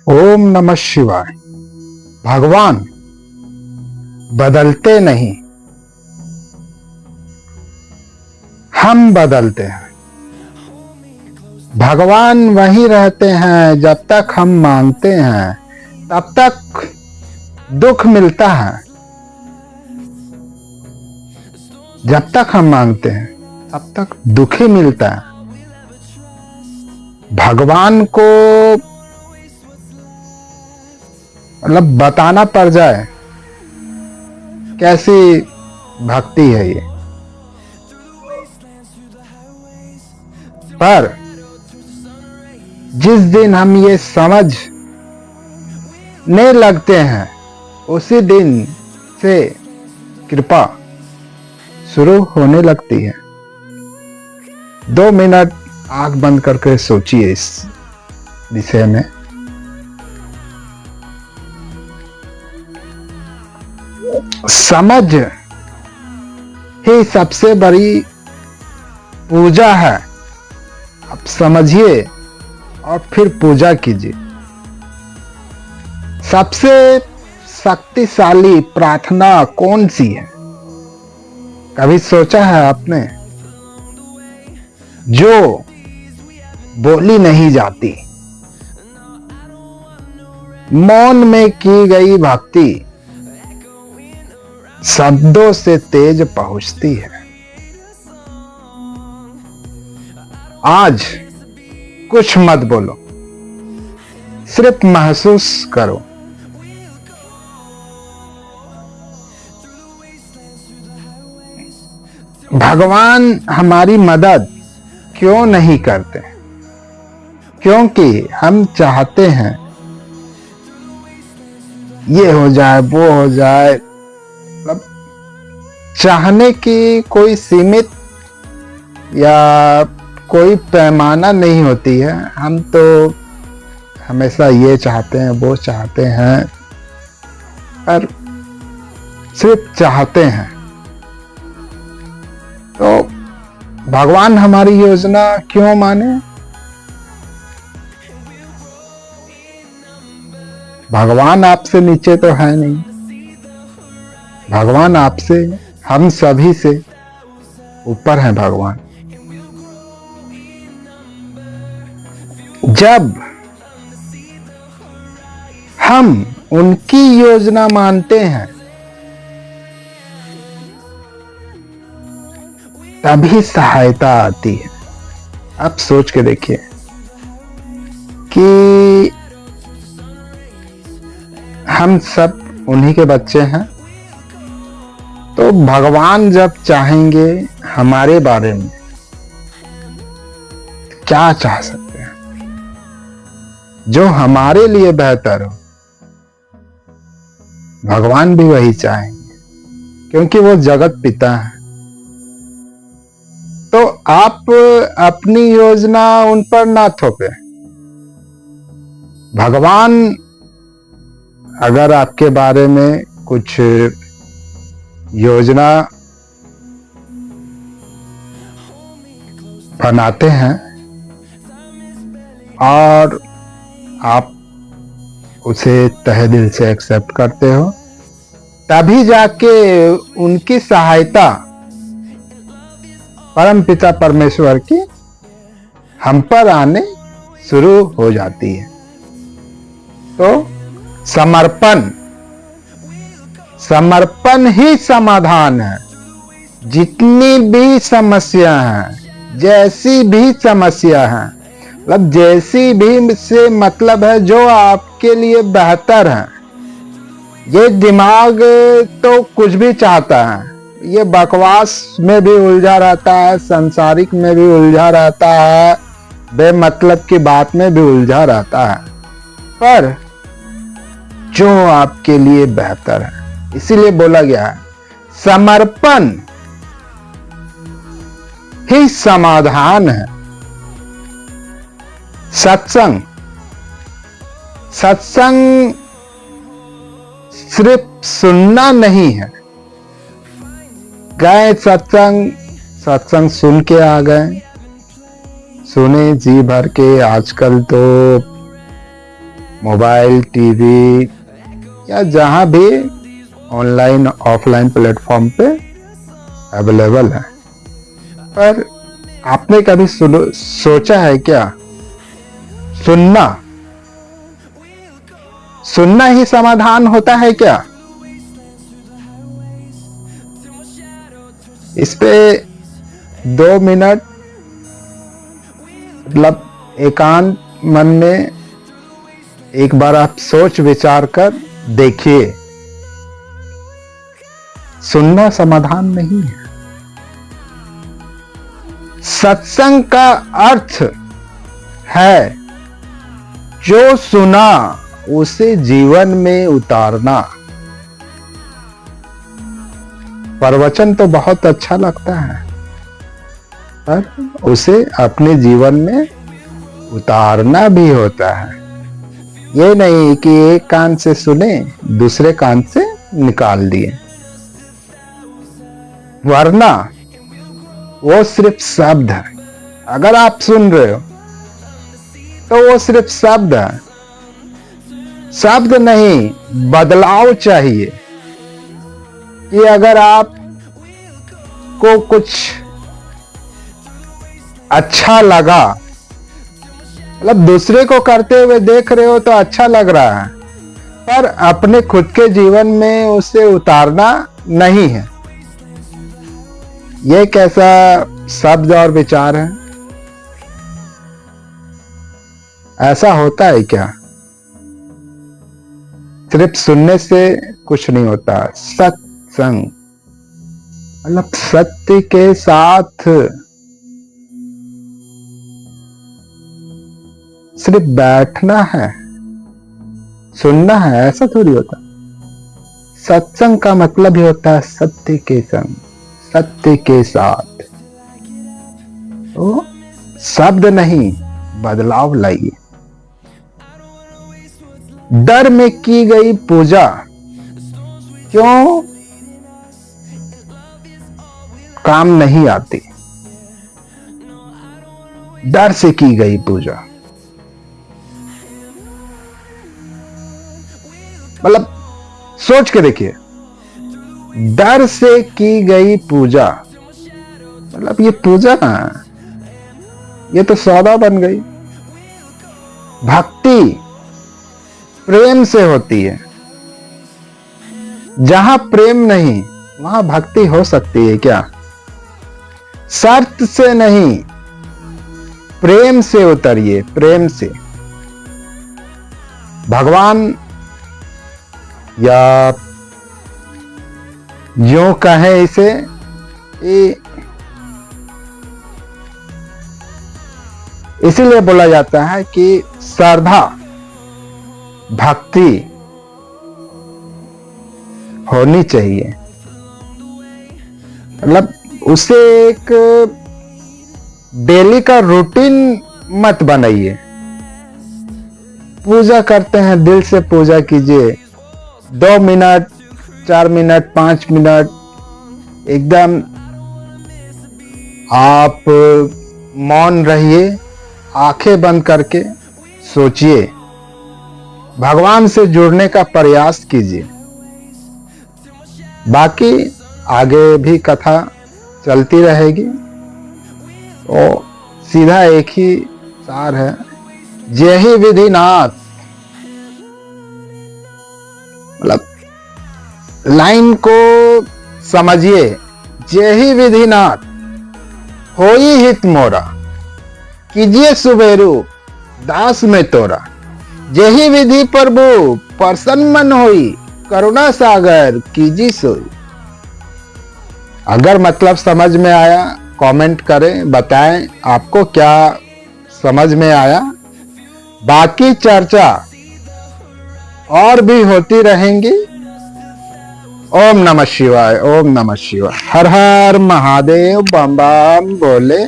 ओम नमः शिवाय। भगवान बदलते नहीं, हम बदलते हैं। भगवान वहीं रहते हैं जब तक हम मांगते हैं, तब तक दुख मिलता है। जब तक हम मांगते हैं तब तक दुख ही मिलता है। भगवान को मतलब बताना पड़ जाए कैसी भक्ति है ये। पर जिस दिन हम ये समझने लगते हैं, उसी दिन से कृपा शुरू होने लगती है। 2 मिनट आंख बंद करके सोचिए इस विषय में। समझ ही सबसे बड़ी पूजा है। आप समझिए और फिर पूजा कीजिए। सबसे शक्तिशाली प्रार्थना कौन सी है? कभी सोचा है आपने? जो बोली नहीं जाती, मौन में की गई भक्ति शब्दों से तेज पहुंचती है। आज कुछ मत बोलो, सिर्फ महसूस करो। भगवान हमारी मदद क्यों नहीं करते? क्योंकि हम चाहते हैं ये हो जाए, वो हो जाए। मतलब चाहने की कोई सीमित या कोई पैमाना नहीं होती है। हम तो हमेशा ये चाहते हैं, वो चाहते हैं, पर सिर्फ चाहते हैं। तो भगवान हमारी योजना क्यों माने? भगवान आपसे नीचे तो है नहीं। भगवान आपसे, हम सभी से ऊपर है भगवान। जब हम उनकी योजना मानते हैं, तभी सहायता आती है। आप सोच के देखिए कि हम सब उन्हीं के बच्चे हैं। तो भगवान जब चाहेंगे हमारे बारे में, क्या चाह सकते हैं? जो हमारे लिए बेहतर हो, भगवान भी वही चाहेंगे, क्योंकि वो जगत पिता है। तो आप अपनी योजना उन पर ना थोपे। भगवान अगर आपके बारे में कुछ योजना बनाते हैं और आप उसे तहे दिल से एक्सेप्ट करते हो, तभी जाके उनकी सहायता परम पिता परमेश्वर की हम पर आने शुरू हो जाती है। तो समर्पण ही समाधान है। जितनी भी समस्या हैं, जैसी भी समस्या है, मतलब जैसी भी से मतलब है जो आपके लिए बेहतर है। ये दिमाग तो कुछ भी चाहता है, ये बकवास में भी उलझा रहता है, संसारिक में भी उलझा रहता है, बेमतलब की बात में भी उलझा रहता है। पर जो आपके लिए बेहतर है, इसीलिए बोला गया है समर्पण ही समाधान है। सत्संग सिर्फ सुनना नहीं है। गए सत्संग सुन के आ गए, सुने जी भर के। आजकल तो मोबाइल, टीवी या जहां भी ऑनलाइन ऑफलाइन प्लेटफॉर्म पे अवेलेबल है। पर आपने कभी सोचा है क्या, सुनना सुनना ही समाधान होता है क्या? इस पे 2 मिनट मतलब एकांत मन में एक बार आप सोच विचार कर देखिए। सुनना समाधान नहीं है। सत्संग का अर्थ है जो सुना उसे जीवन में उतारना। प्रवचन तो बहुत अच्छा लगता है, पर उसे अपने जीवन में उतारना भी होता है। ये नहीं कि एक कान से सुने दूसरे कान से निकाल दिए, वरना वो सिर्फ शब्द है। अगर आप सुन रहे हो तो वो सिर्फ शब्द है, शब्द नहीं, बदलाव चाहिए। कि अगर आप को कुछ अच्छा लगा, मतलब दूसरे को करते हुए देख रहे हो तो अच्छा लग रहा है, पर अपने खुद के जीवन में उसे उतारना नहीं है। ये कैसा शब्द और विचार है? ऐसा होता है क्या? सिर्फ सुनने से कुछ नहीं होता। सत्संग मतलब सत्य के साथ सिर्फ बैठना है, सुनना है, ऐसा थोड़ी होता। सत्संग का मतलब ही होता है सत्य के संग, सत्य के साथ। तो शब्द नहीं, बदलाव लाइए। डर में की गई पूजा क्यों काम नहीं आती? डर से की गई पूजा, मतलब सोच के देखिए, डर से की गई पूजा मतलब ये पूजा, ये तो सौदा बन गई। भक्ति प्रेम से होती है। जहां प्रेम नहीं वहां भक्ति हो सकती है क्या? शर्त से नहीं, प्रेम से उतरिए, प्रेम से। भगवान या यूं कहें इसे, इसीलिए बोला जाता है कि श्रद्धा भक्ति होनी चाहिए। मतलब उसे एक डेली का रूटीन मत बनाइए। पूजा करते हैं, दिल से पूजा कीजिए। 2 मिनट, 4 मिनट, 5 मिनट एकदम आप मौन रहिए, आंखें बंद करके सोचिए, भगवान से जुड़ने का प्रयास कीजिए। बाकी आगे भी कथा चलती रहेगी। तो सीधा एक ही सार है, जेहि विधिनाथ। मतलब लाइन को समझिए, जेहि विधिनाथ होई हित मोरा, कीजिए सुबेरु दास में तोरा। जेहि विधि प्रभु प्रसन्न मन होई, करुणा सागर कीजी सोई। अगर मतलब समझ में आया कमेंट करें, बताएं आपको क्या समझ में आया। बाकी चर्चा और भी होती रहेंगी। ओम नमः शिवाय, ओम नमः शिवाय। हर हर महादेव, बम बम बोले।